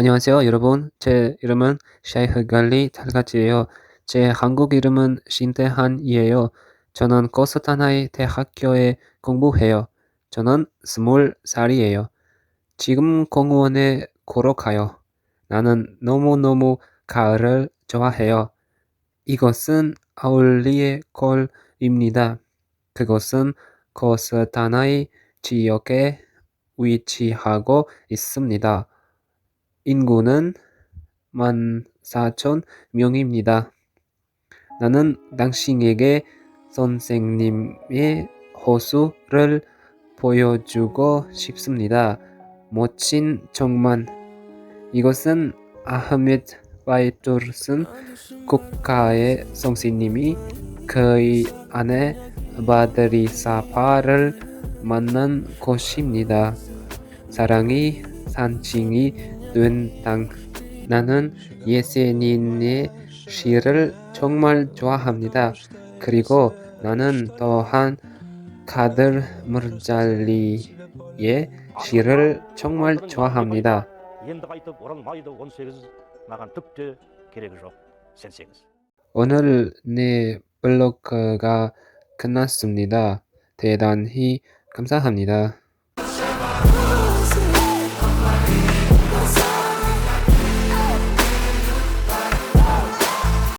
안녕하세요, 여러분. 제 이름은 샤이흐 갈리 탈가지예요. 제 한국 이름은 신태한이에요. 저는 코스타나의 대학교에 공부해요. 저는 20살이에요. 지금 공원에 걸어가요. 나는 너무너무 가을을 좋아해요. 이것은 아울리의 콜입니다. 그것은 코스타나의 지역에 위치하고 있습니다. 인구는 14,000명입니다. 나는 당신에게 선생님의 호수를 보여주고 싶습니다. 멋진 정만. 이것은 아흐메드 바이투르슨 국가의 선생님이 그의 아내 바드리사파를 만난 곳입니다. 사랑이 산증이 된 땅. 나는 예세닌의 시를 정말 좋아합니다. 그리고 나는 또한 카들 무르잘리의 시를 정말 좋아합니다. 오늘 내 블로그가 끝났습니다. 대단히 감사합니다.